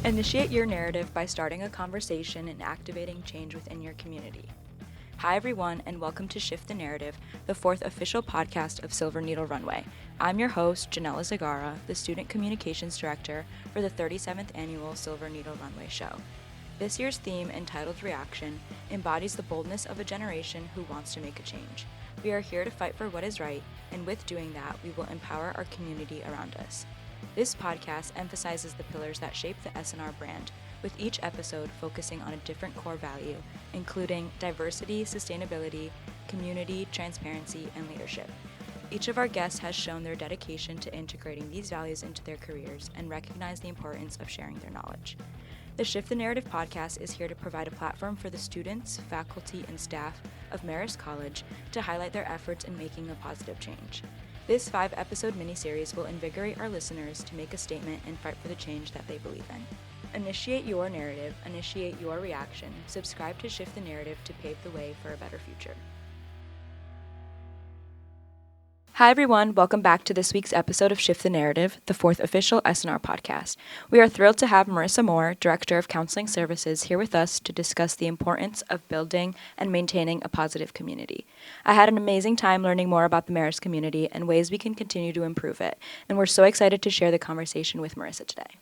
Initiate your narrative by starting a conversation and activating change within your community. Hi everyone, and welcome to Shift the Narrative, the fourth official podcast of Silver Needle Runway. I'm your host, Jianella Zegarra, the Student Communications Director for the 37th Annual Silver Needle Runway Show. This year's theme, entitled Reaction, embodies the boldness of a generation who wants to make a change. We are here to fight for what is right, and with doing that, we will empower our community around us. This podcast emphasizes the pillars that shape the S&R brand, with each episode focusing on a different core value, including diversity, sustainability, community, transparency, and leadership. Each of our guests has shown their dedication to integrating these values into their careers and recognize the importance of sharing their knowledge. The Shift the Narrative podcast is here to provide a platform for the students, faculty, and staff of Marist College to highlight their efforts in making a positive change. This 5-episode miniseries will invigorate our listeners to make a statement and fight for the change that they believe in. Initiate your narrative, initiate your reaction. Subscribe to Shift the Narrative to pave the way for a better future. Hi everyone, welcome back to this week's episode of Shift the Narrative, the fourth official S&R podcast. We are thrilled to have Marisa Moore, Director of Counseling Services, here with us to discuss the importance of building and maintaining a positive community. I had an amazing time learning more about the Marist community and ways we can continue to improve it, and we're so excited to share the conversation with Marisa today.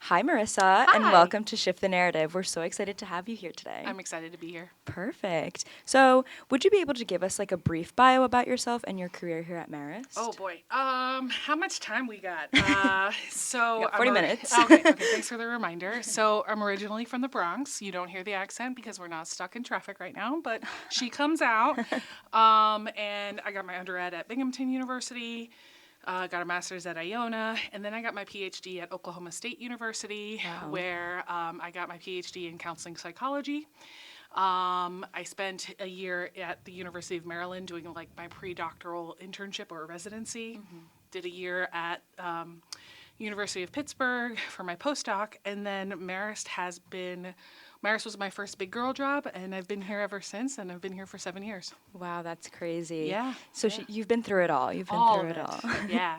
Hi, Marisa, and welcome to Shift the Narrative. We're so excited to have you here today. I'm excited to be here. Perfect. So, would you be able to give us like a brief bio about yourself and your career here at Marist? Oh boy. How much time we got? So we got 40 minutes. Okay, thanks for the reminder. So I'm originally from the Bronx. You don't hear the accent because we're not stuck in traffic right now, but she comes out. And I got my undergrad at Binghamton University. Got a master's at Iona, and then I got my PhD at Oklahoma State University, where I got my PhD in counseling psychology. I spent a year at the University of Maryland doing like my pre-doctoral internship or residency. Did a year at University of Pittsburgh for my postdoc, and then Marist was my first big girl job, and I've been here ever since, and I've been here for 7 years. Wow, that's crazy. Yeah. So you've been through it all. You've been all through of it all. Yeah.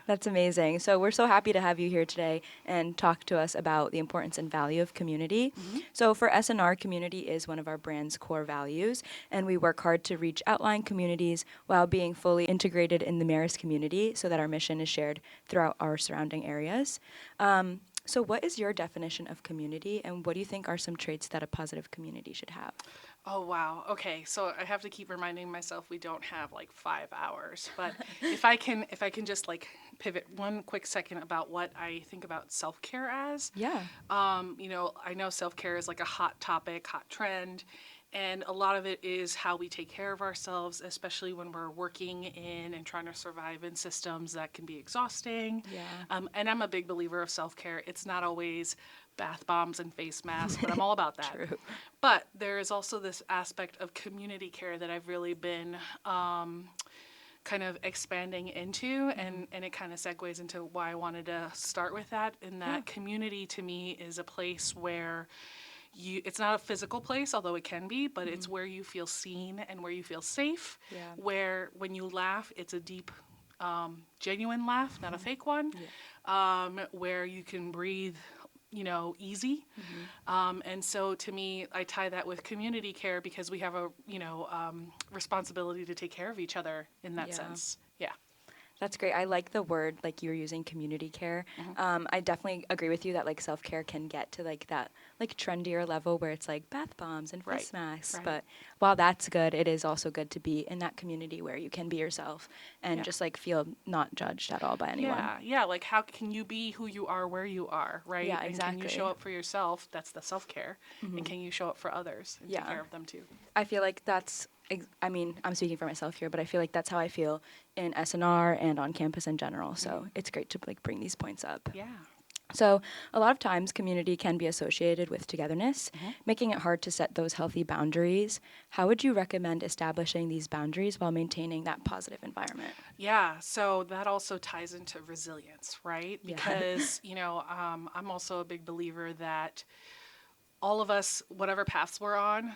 That's amazing. So we're so happy to have you here today and talk to us about the importance and value of community. So for S&R, community is one of our brand's core values, and we work hard to reach outlying communities while being fully integrated in the Marist community so that our mission is shared throughout our surrounding areas. So what is your definition of community, and what do you think are some traits that a positive community should have? Oh, wow. Okay, so I have to keep reminding myself we don't have like 5 hours, but if I can just like pivot one quick second about what I think about self-care as. Yeah. I know self-care is like a hot topic, hot trend. And a lot of it is how we take care of ourselves, especially when we're working in and trying to survive in systems that can be exhausting. Yeah. And I'm a big believer of self-care. It's not always bath bombs and face masks, but I'm all about that. True. But there is also this aspect of community care that I've really been kind of expanding into, and it kind of segues into why I wanted to start with that. And that community to me is a place where it's not a physical place, although it can be, but it's where you feel seen and where you feel safe, where when you laugh, it's a deep, genuine laugh, not a fake one, where you can breathe, easy. And so to me, I tie that with community care because we have a, responsibility to take care of each other in that sense. Yeah. That's great. I like the word, like you were using, community care. I definitely agree with you that like self-care can get to like that like trendier level where it's like bath bombs and face masks. Right. But while that's good, it is also good to be in that community where you can be yourself and just like feel not judged at all by anyone. Yeah. Like how can you be who you are where you are, right? Yeah, and exactly. can you show up for yourself? That's the self-care. And can you show up for others and take care of them too? I feel like that's, I'm speaking for myself here, but I feel like that's how I feel in S&R and on campus in general. So it's great to like bring these points up. Yeah. So a lot of times community can be associated with togetherness, making it hard to set those healthy boundaries. How would you recommend establishing these boundaries while maintaining that positive environment? Yeah, so that also ties into resilience, right? Because, I'm also a big believer that all of us, whatever paths we're on,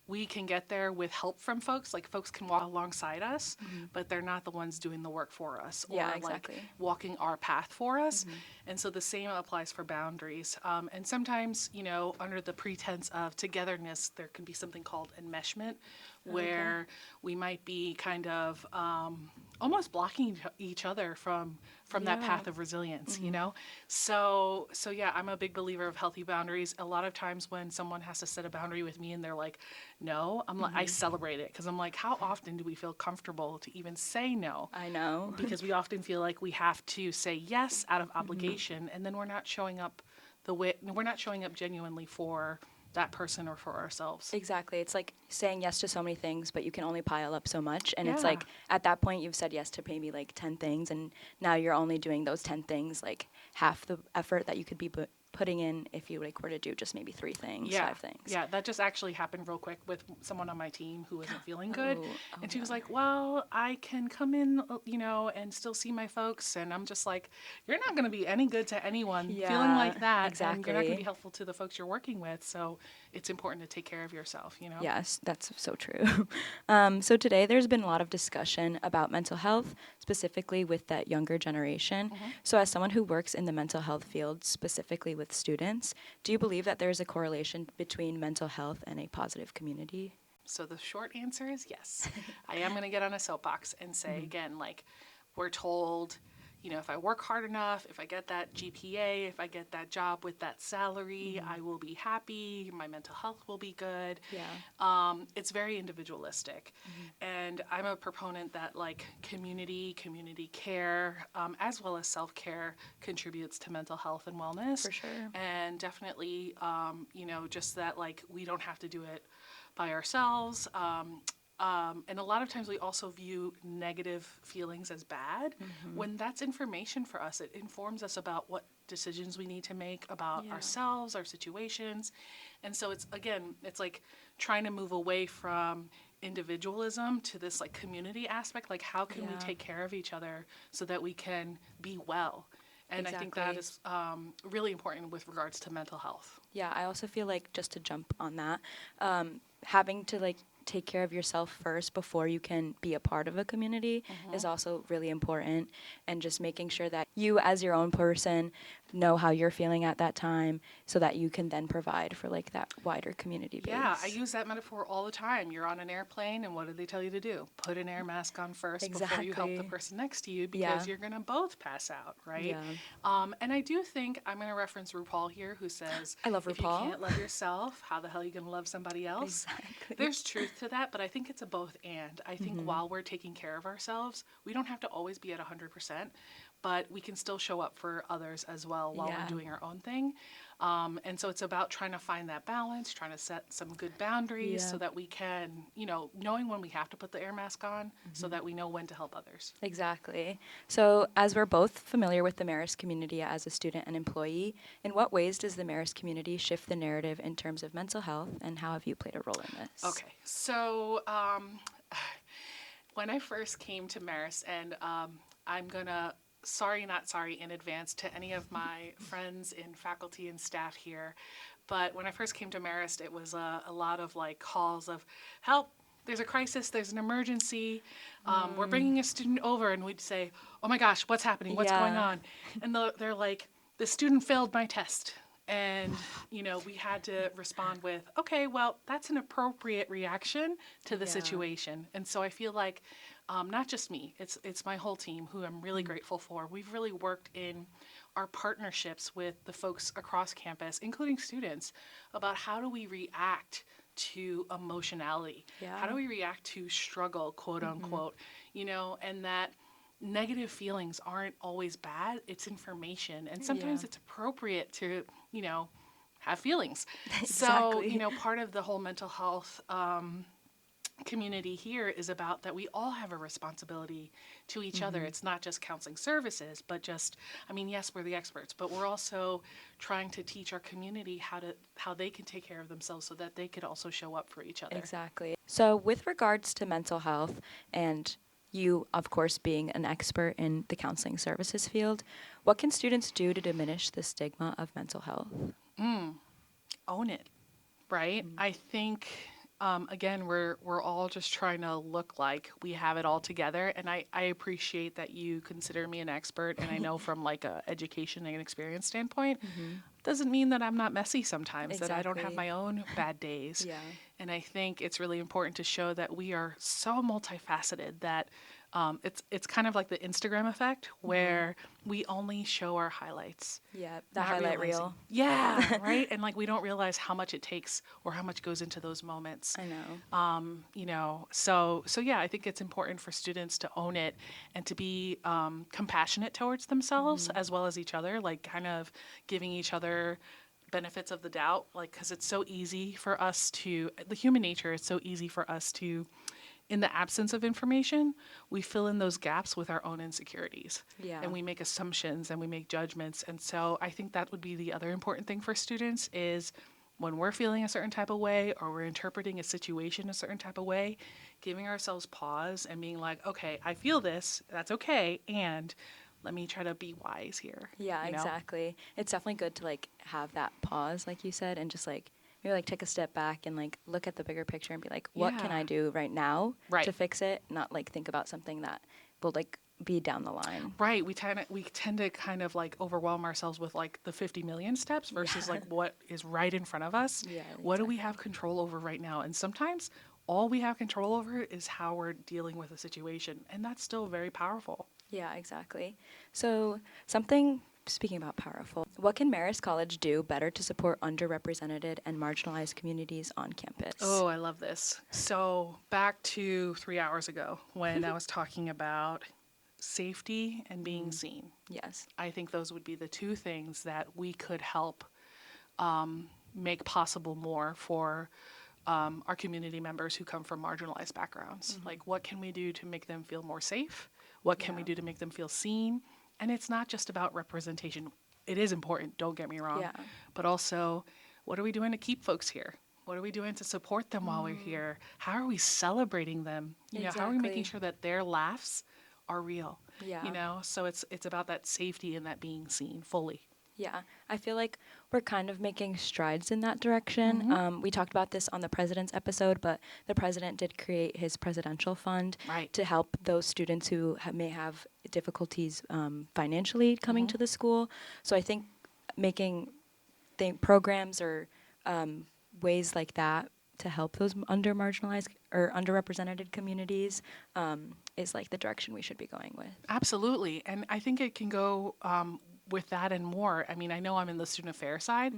we can get there with help from folks. Like folks can walk alongside us, but they're not the ones doing the work for us or Yeah, exactly. like walking our path for us. And so the same applies for boundaries. And sometimes, you know, under the pretense of togetherness, there can be something called enmeshment, where we might be kind of almost blocking each other from that path of resilience, you know? So yeah, I'm a big believer of healthy boundaries. A lot of times when someone has to set a boundary with me and they're like, no, I'm like, I celebrate it, because I'm like, how often do we feel comfortable to even say no? I know. Because we often feel like we have to say yes out of obligation, and then we're not showing up genuinely for that person or for ourselves. Exactly. It's like saying yes to so many things, but you can only pile up so much. And it's Yeah. like at that point, you've said yes to maybe like 10 things, and now you're only doing those 10 things, like half the effort that you could be putting in if you like were to do just maybe 3 things, 5 things. Yeah, that just actually happened real quick with someone on my team who wasn't feeling good. Oh, And she was yeah. like, well, I can come in, you know, and still see my folks. And I'm just like, you're not going to be any good to anyone feeling Yeah, like that. And you're not going to exactly. be helpful to the folks you're working with. So it's important to take care of yourself, you know? Yes, that's so true. So today there's been a lot of discussion about mental health, specifically with that younger generation. So as someone who works in the mental health field, specifically with students, do you believe that there's a correlation between mental health and a positive community? So the short answer is yes. I am going to get on a soapbox and say again, like, we're told, you know, if I work hard enough, if I get that GPA, if I get that job with that salary, I will be happy, my mental health will be good. Yeah. It's very individualistic. And I'm a proponent that like community care, as well as self-care contributes to mental health and wellness. For sure. And definitely, you know, just that like we don't have to do it by ourselves. And a lot of times we also view negative feelings as bad when that's information for us. It informs us about what decisions we need to make about ourselves, our situations. And so it's, again, it's like trying to move away from individualism to this like community aspect. Like how can we take care of each other so that we can be well? And I think that is really important with regards to mental health. Yeah, I also feel like, just to jump on that, having to like take care of yourself first before you can be a part of a community is also really important, and just making sure that you as your own person know how you're feeling at that time so that you can then provide for like that wider community base. Yeah, I use that metaphor all the time. You're on an airplane, and what do they tell you to do? Put an air mask on first before you help the person next to you, because you're going to both pass out, right? Yeah. And I do think, I'm going to reference RuPaul here, who says, I love if you RuPaul. can't love yourself, how the hell are you going to love somebody else? Exactly. There's truth to that, but I think it's a both and. I think while we're taking care of ourselves, we don't have to always be at 100%, but we can still show up for others as well while we're doing our own thing. And so it's about trying to find that balance, trying to set some good boundaries so that we can, you know, knowing when we have to put the air mask on so that we know when to help others. Exactly. So as we're both familiar with the Marist community as a student and employee, in what ways does the Marist community shift the narrative in terms of mental health, and how have you played a role in this? Okay, so when I first came to Marist, and I'm going to, sorry, not sorry in advance to any of my friends in faculty and staff here, but when I first came to Marist, it was a lot of like calls of help, there's a crisis, there's an emergency, we're bringing a student over, and we'd say, oh my gosh, what's happening, what's going on? And they're like, the student failed my test. And, you know, we had to respond with, okay, well, that's an appropriate reaction to the situation. And so I feel like not just me, it's my whole team, who I'm really grateful for. We've really worked in our partnerships with the folks across campus, including students, about how do we react to emotionality? How do we react to struggle, quote unquote, you know, and that negative feelings aren't always bad. It's information. And sometimes it's appropriate to, you know, have feelings. So, you know, part of the whole mental health community here is about that we all have a responsibility to each other. It's not just counseling services, but just, I mean, yes, we're the experts, but we're also trying to teach our community how they can take care of themselves so that they could also show up for each other. Exactly. So with regards to mental health, and you, of course, being an expert in the counseling services field, what can students do to diminish the stigma of mental health? Own it, right? I think Again, we're all just trying to look like we have it all together, and I appreciate that you consider me an expert. And I know from like a education and experience standpoint, doesn't mean that I'm not messy sometimes, that I don't have Exactly. my own bad days. Yeah. And I think it's really important to show that we are so multifaceted that it's kind of like the Instagram effect where we only show our highlights. Yeah, that Not highlight realizing, reel. yeah, right? And like we don't realize how much it takes or how much goes into those moments. I know. So yeah, I think it's important for students to own it and to be compassionate towards themselves as well as each other, like kind of giving each other benefits of the doubt, like because it's so easy for us to, the human nature is so easy for us to, in the absence of information, we fill in those gaps with our own insecurities. Yeah. And we make assumptions and we make judgments. And so I think that would be the other important thing for students is when we're feeling a certain type of way or we're interpreting a situation a certain type of way, giving ourselves pause and being like, okay, I feel this, that's okay, and let me try to be wise here. Yeah, you know? exactly. It's definitely good to like have that pause, like you said, and just like maybe like take a step back and like look at the bigger picture and be like, what can Yeah. I do right now Right. to fix it? Not like think about something that will like be down the line. Right. We tend to kind of like overwhelm ourselves with like the 50 million steps versus like what is right in front of us. Yeah, What do we have control over right now? And sometimes all we have control over is how we're dealing with a situation, and that's still very powerful. Yeah, exactly. So something speaking about powerful, what can Marist College do better to support underrepresented and marginalized communities on campus? Oh, I love this. So, back to 3 hours ago when I was talking about safety and being seen. Yes. I think those would be the two things that we could help make possible more for our community members who come from marginalized backgrounds. Like, what can we do to make them feel more safe? What can we do to make them feel seen? And it's not just about representation. It is important, don't get me wrong. Yeah. But also, what are we doing to keep folks here? What are we doing to support them while we're here? How are we celebrating them? How are we making Exactly. sure that their laughs are real? Yeah. So it's about that safety and that being seen fully. Yeah, I feel like we're kind of making strides in that direction. We talked about this on the president's episode, but the president did create his presidential fund Right. to help those students who may have difficulties financially coming to the school. So I think making programs or ways like that to help those marginalized or underrepresented communities is like the direction we should be going with. Absolutely. And I think it can go with that and more. I mean, I know I'm in the student affairs side,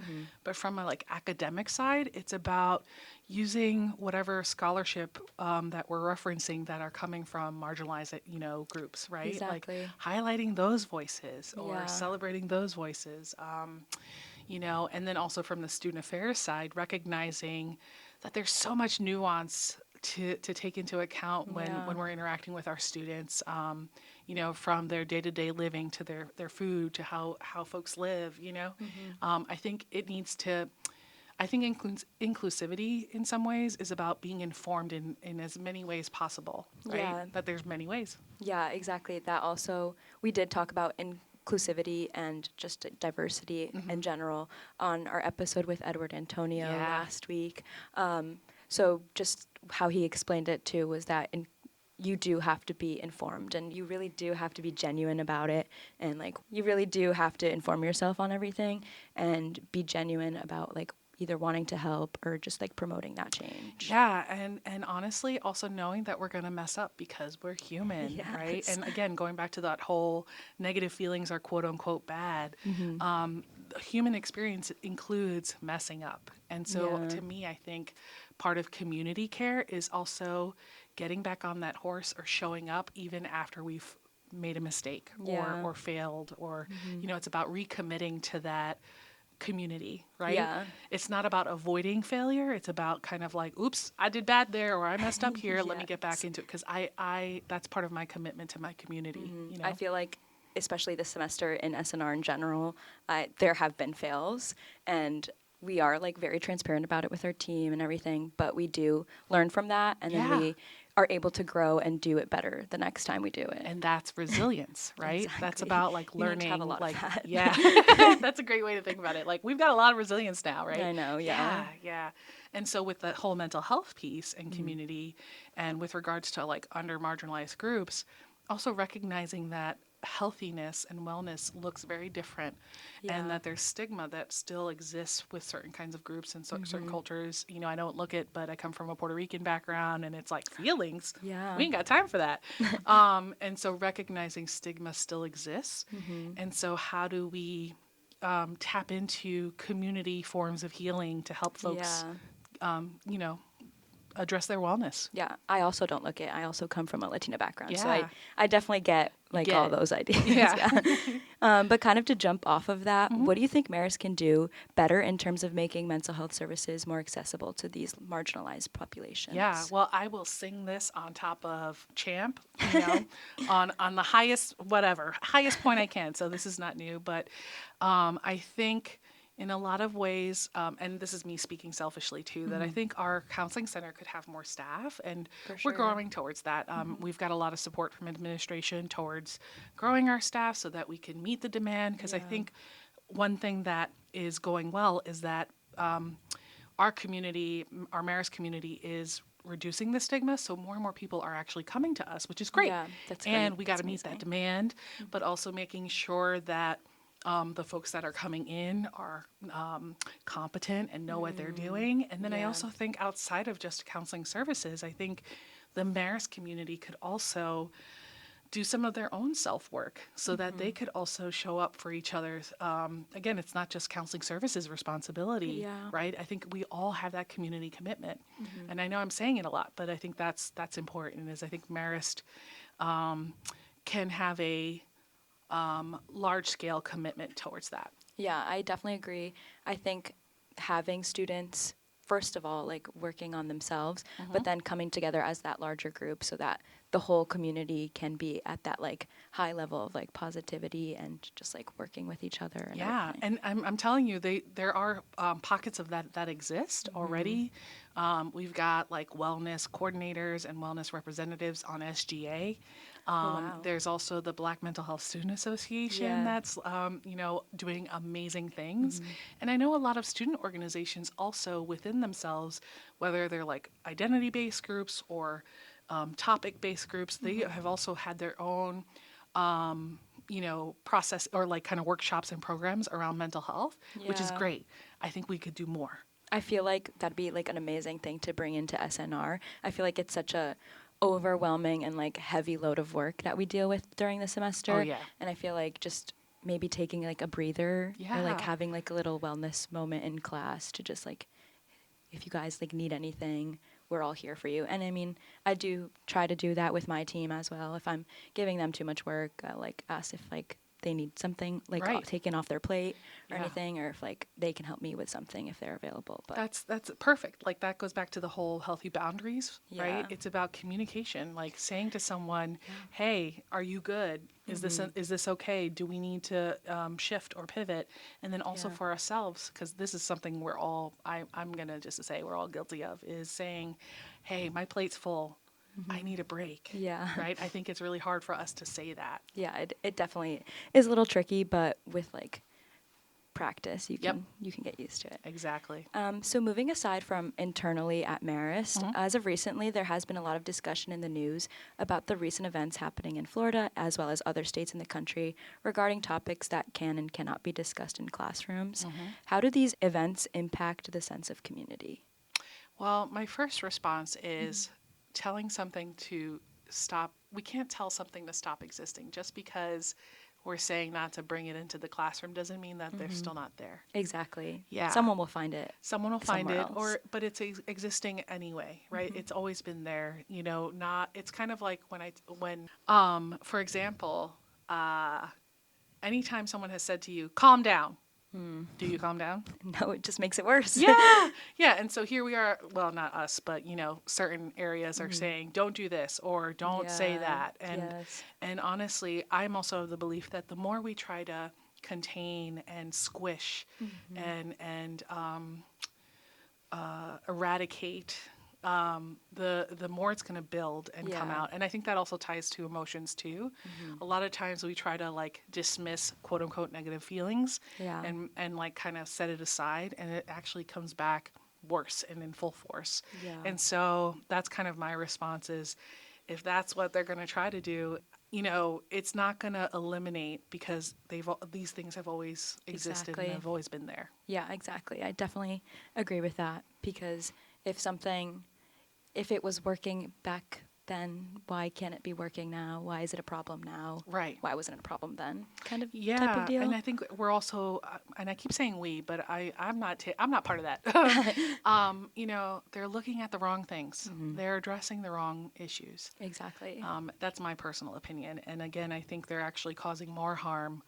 but from a like academic side, it's about using whatever scholarship that we're referencing that are coming from marginalized, groups, right? Exactly. Like highlighting those voices or Yeah. celebrating those voices. And then also from the student affairs side, recognizing that there's so much nuance to take into account when we're interacting with our students, from their day-to-day living to their food to how folks live, I think it needs to, I think inclusivity in some ways is about being informed in as many ways possible, right? Yeah. That there's many ways. Yeah, exactly. That also, we did talk about inclusivity and just diversity in general on our episode with Edward Antonio Yeah. last week. So just how he explained it too was that you do have to be informed and you really do have to be genuine about it. And like, you really do have to inform yourself on everything and be genuine about like either wanting to help or just like promoting that change. Yeah, and honestly, also knowing that we're gonna mess up because we're human, right? Yes. And again, going back to that whole negative feelings are quote unquote bad. The human experience includes messing up, and so Yeah. to me, I think part of community care is also getting back on that horse or showing up even after we've made a mistake Yeah. or failed, or it's about recommitting to that community, right? Yeah. It's not about avoiding failure. It's about kind of like, oops, I did bad there, or I messed up here. Let me get back into it, because I that's part of my commitment to my community. I feel like, especially this semester in SNR in general, there have been fails, and we are like very transparent about it with our team and everything, but we do learn from that, and then we are able to grow and do it better the next time we do it. And that's resilience, right? Exactly. That's about like You need learning, to have a lot of like, that. yeah, that's a great way to think about it. Like we've got a lot of resilience now, right? I know, yeah. Yeah. And so with the whole mental health piece and community, and with regards to like under marginalized groups, also recognizing that healthiness and wellness looks very different, and that there's stigma that still exists with certain kinds of groups and certain cultures. You know, I don't look it, but I come from a Puerto Rican background, and it's like feelings. Yeah. We ain't got time for that. And so recognizing stigma still exists. And so how do we tap into community forms of healing to help folks, you know, address their wellness? Yeah, I also don't look it. I also come from a Latina background, so Yeah. I definitely get like all those ideas. Yeah. But kind of to jump off of that, what do you think Marist can do better in terms of making mental health services more accessible to these marginalized populations? Yeah, well, I will sing this on top of Champ, you know, on the highest point I can. So this is not new, but I think in a lot of ways, and this is me speaking selfishly too, that I think our counseling center could have more staff, and we're growing towards that. We've got a lot of support from administration towards growing our staff so that we can meet the demand, because I think one thing that is going well is that our community, our Marist community, is reducing the stigma, so more and more people are actually coming to us, which is great. Yeah, that's and great. we got to meet that demand, but also making sure that the folks that are coming in are competent and know what they're doing. And then I also think outside of just counseling services, I think the Marist community could also do some of their own self-work so that they could also show up for each other's. Again, it's not just counseling services responsibility, right? I think we all have that community commitment. And I know I'm saying it a lot, but I think that's important, is I think Marist can have a large-scale commitment towards that. Yeah, I definitely agree. I think having students, first of all, like working on themselves, but then coming together as that larger group so that the whole community can be at that like high level of like positivity and just like working with each other. And everything. And I'm telling you, there are pockets of that exist already. We've got like wellness coordinators and wellness representatives on SGA. There's also the Black Mental Health Student Association that's, doing amazing things. And I know a lot of student organizations also within themselves, whether they're like identity-based groups or topic-based groups, they have also had their own, process or like kind of workshops and programs around mental health, which is great. I think we could do more. I feel like that'd be like an amazing thing to bring into SNR. I feel like it's such a overwhelming and like heavy load of work that we deal with during the semester. Oh, yeah. And I feel like just maybe taking like a breather or like having like a little wellness moment in class to just like, if you guys like need anything, we're all here for you. And I mean, I do try to do that with my team as well. If I'm giving them too much work, I like ask if like they need something like taken off their plate or anything, or if like they can help me with something if they're available. But that's perfect. Like that goes back to the whole healthy boundaries, right? It's about communication, like saying to someone, "Hey, are you good? Is this okay? Do we need to shift or pivot?" And then also for ourselves, because this is something we're all I'm gonna just say we're all guilty of, is saying, "Hey, my plate's full. I need a break." Yeah. Right? I think it's really hard for us to say that. Yeah, it definitely is a little tricky, but with like practice, you can get used to it. Exactly. So moving aside from internally at Marist, as of recently, there has been a lot of discussion in the news about the recent events happening in Florida, as well as other states in the country, regarding topics that can and cannot be discussed in classrooms. How do these events impact the sense of community? Well, my first response is telling something to stop. We can't tell something to stop existing. Just because we're saying not to bring it into the classroom doesn't mean that they're still not there. Exactly. Yeah. Someone will find it. Someone will find it, else. but it's existing anyway, right? It's always been there. It's kind of like when for example, anytime someone has said to you, "Calm down." Do you calm down? No, it just makes it worse. Yeah. And so here we are, well, not us, but certain areas are saying, "Don't do this," or "Don't say that." And honestly, I'm also of the belief that the more we try to contain and squish and eradicate, the more it's going to build and come out. And I think that also ties to emotions too. A lot of times we try to like dismiss quote unquote negative feelings and like kind of set it aside, and it actually comes back worse and in full force. And so that's kind of my response is, if that's what they're going to try to do, you know, it's not going to eliminate, because these things have always existed and have always been there. Yeah, exactly. I definitely agree with that, because if it was working back then, why can't it be working now? Why is it a problem now? Right. Why wasn't it a problem then? Kind of Yeah, type of deal. and I think we're also, and I keep saying we, but I'm not part of that. You know, they're looking at the wrong things. They're addressing the wrong issues. Exactly. That's my personal opinion. And again, I think they're actually causing more harm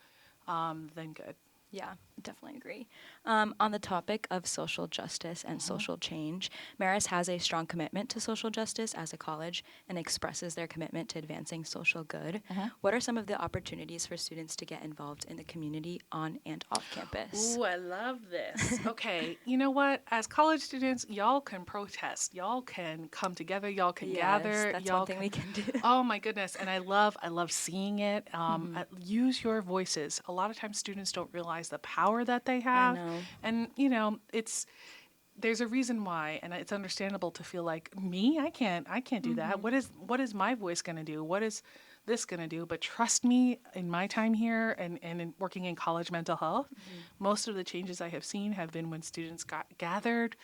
than good. Yeah, definitely agree. On the topic of social justice and social change, Marist has a strong commitment to social justice as a college and expresses their commitment to advancing social good. What are some of the opportunities for students to get involved in the community on and off campus? Ooh, I love this. Okay, you know what? As college students, y'all can protest. Y'all can come together. Y'all can gather. That's y'all one thing we can do. Oh my goodness, and I love seeing it. Use your voices. A lot of times, students don't realize the power that they have. I know. And you know, there's a reason why, and it's understandable to feel like, me, I can't do that. What is my voice going to do? What is this going to do? But trust me, in my time here and in working in college mental health, most of the changes I have seen have been when students got gathered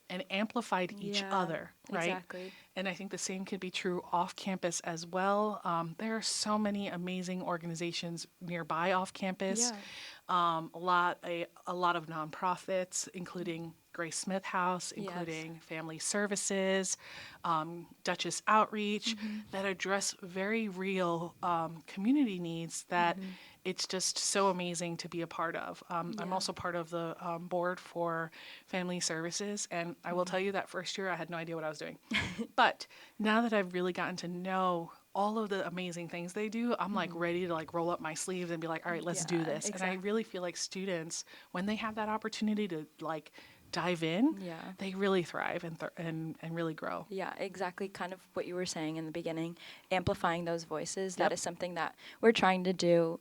and amplified each other, right? Exactly. And I think the same could be true off campus as well. There are so many amazing organizations nearby off campus. A lot of nonprofits, including Grace Smith House, including Family Services, Duchess Outreach, that address very real community needs that it's just so amazing to be a part of. I'm also part of the board for Family Services, and I will tell you that first year I had no idea what I was doing. But now that I've really gotten to know all of the amazing things they do, I'm like ready to like roll up my sleeves and be like, all right, let's do this. Exactly. And I really feel like students, when they have that opportunity to like dive in, they really thrive and really grow. Yeah, exactly. Kind of what you were saying in the beginning, amplifying those voices. That is something that we're trying to do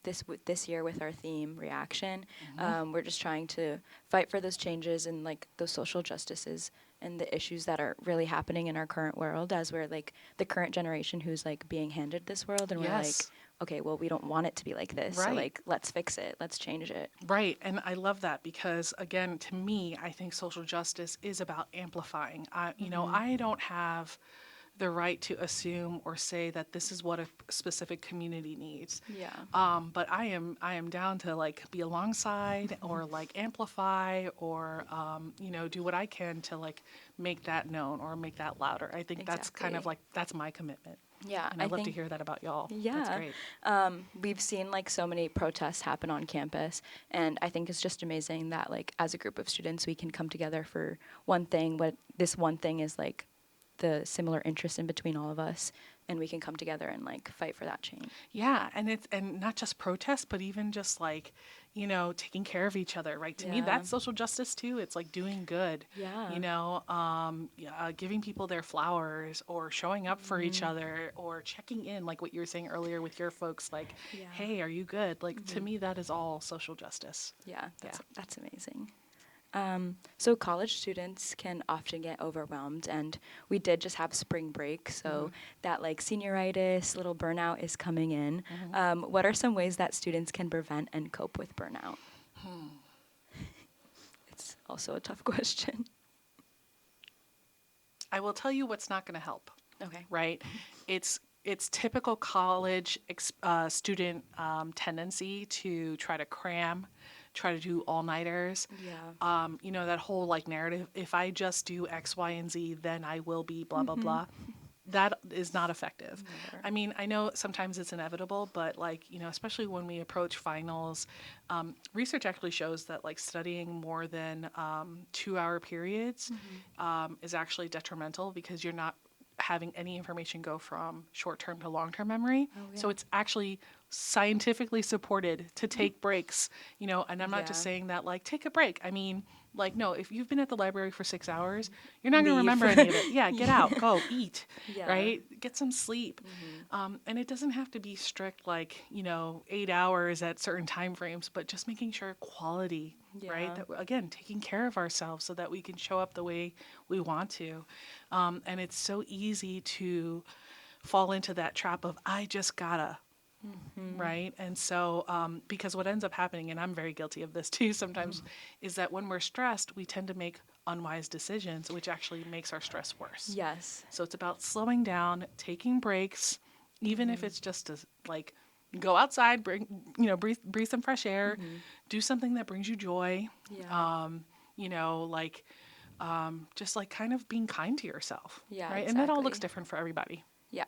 this year with our theme reaction. We're just trying to fight for those changes and like those social justices and the issues that are really happening in our current world, as we're like the current generation who's like being handed this world, and we're like, okay, well, we don't want it to be like this. So like, let's fix it. Let's change it. Right. And I love that, because again, to me, I think social justice is about amplifying. You know, I don't have the right to assume or say that this is what a specific community needs. But I am down to like be alongside or like amplify or you know, do what I can to like make that known or make that louder. I think that's kind of like, that's my commitment. Yeah, and I'd love to hear that about y'all. Yeah, that's great. We've seen like so many protests happen on campus, and I think it's just amazing that like as a group of students we can come together for one thing. What this one thing is like the similar interest in between all of us, and we can come together and like fight for that change. Yeah, and not just protests, but even just like, you know, taking care of each other, right? To me, that's social justice too. It's like doing good. You know, giving people their flowers or showing up for each other or checking in, like what you were saying earlier with your folks, like, hey, are you good? Like to me, that is all social justice. That's amazing. So college students can often get overwhelmed, and we did just have spring break, so that like senioritis, little burnout is coming in. What are some ways that students can prevent and cope with burnout? It's also a tough question. I will tell you what's not going to help. Okay. Right? It's typical college student tendency to try to cram, try to do all-nighters. You know, that whole like narrative, if I just do X, Y, and Z, then I will be blah, blah, blah. That is not effective. Never. I mean, I know sometimes it's inevitable, but like, you know, especially when we approach finals, research actually shows that like studying more than 2-hour periods is actually detrimental, because you're not having any information go from short-term to long-term memory. So it's actually scientifically supported to take breaks, and I'm not just saying that like take a break. I mean, like, no, if you've been at the library for 6 hours, you're not going to remember any of it. Yeah, get out, go eat, right? Get some sleep. And it doesn't have to be strict, like, 8 hours at certain time frames, but just making sure quality, right? That, again, taking care of ourselves so that we can show up the way we want to. And it's so easy to fall into that trap of, I just gotta. Right. And so, because what ends up happening, and I'm very guilty of this too sometimes, is that when we're stressed, we tend to make unwise decisions, which actually makes our stress worse. Yes. So it's about slowing down, taking breaks, even if it's just to like go outside, breathe some fresh air, do something that brings you joy. Just like kind of being kind to yourself. Yeah. Right. Exactly. And that all looks different for everybody. Yeah.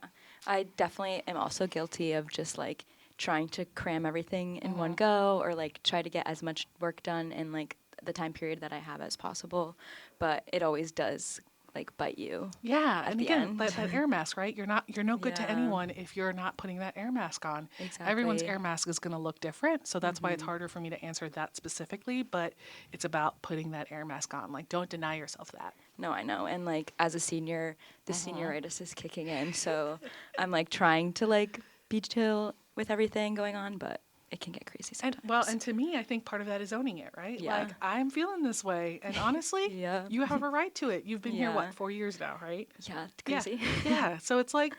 I definitely am also guilty of just like trying to cram everything in one go, or like try to get as much work done in like the time period that I have as possible. But it always does like bite you. Yeah. And again, that air mask, right? You're no good to Yeah. anyone if you're not putting that air mask on. Exactly. Everyone's air mask is going to look different. So that's why it's harder for me to answer that specifically. But it's about putting that air mask on. Like, don't deny yourself that. No, I know. And like as a senior, the senioritis is kicking in. So I'm like trying to like be chill with everything going on, but it can get crazy sometimes. And to me, I think part of that is owning it, right? Yeah. Like, I'm feeling this way. And honestly, you have a right to it. You've been here, 4 years now, right? Yeah, it's crazy. Yeah. So it's like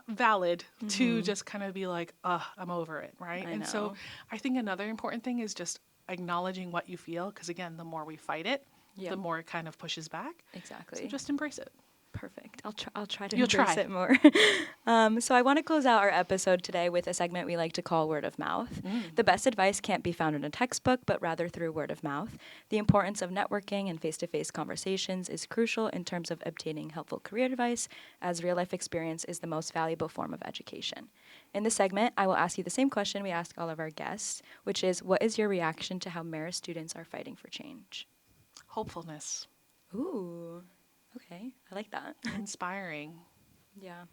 valid to just kind of be like, I'm over it, right? I And know. so I think another important thing is just acknowledging what you feel. Because again, the more we fight it, the more it kind of pushes back. Exactly. So just embrace it. Perfect. I'll try to You'll embrace try. it more. So I want to close out our episode today with a segment we like to call word of mouth. The best advice can't be found in a textbook, but rather through word of mouth. The importance of networking and face-to-face conversations is crucial in terms of obtaining helpful career advice, as real-life experience is the most valuable form of education. In this segment, I will ask you the same question we ask all of our guests, which is, what is your reaction to how Marist students are fighting for change? Hopefulness. Ooh. Okay, I like that. Inspiring. Yeah.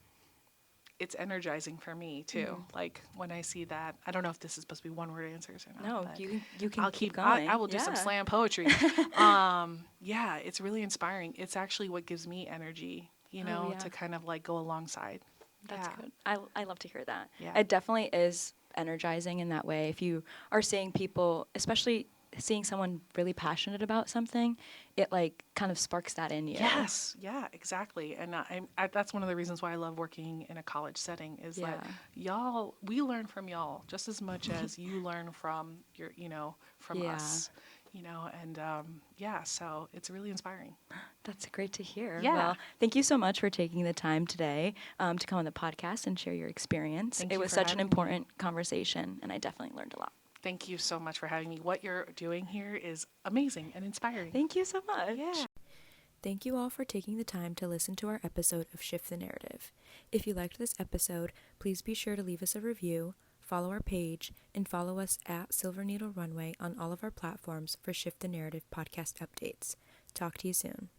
It's energizing for me too. Like when I see that, I don't know if this is supposed to be one word answers or not. No, you can I'll keep going. I will do some slam poetry. It's really inspiring. It's actually what gives me energy, to kind of like go alongside. That's good. I love to hear that. Yeah. It definitely is energizing in that way. If you are seeing people, especially seeing someone really passionate about something, it like kind of sparks that in you. Yes, yeah, exactly. And that's one of the reasons why I love working in a college setting is that we learn from y'all just as much as you learn from from us, so it's really inspiring. That's great to hear. Yeah. Well, thank you so much for taking the time today to come on the podcast and share your experience. It was such an important conversation, and I definitely learned a lot. Thank you so much for having me. What you're doing here is amazing and inspiring. Thank you so much. Yeah. Thank you all for taking the time to listen to our episode of Shift the Narrative. If you liked this episode, please be sure to leave us a review, follow our page, and follow us at Silver Needle Runway on all of our platforms for Shift the Narrative podcast updates. Talk to you soon.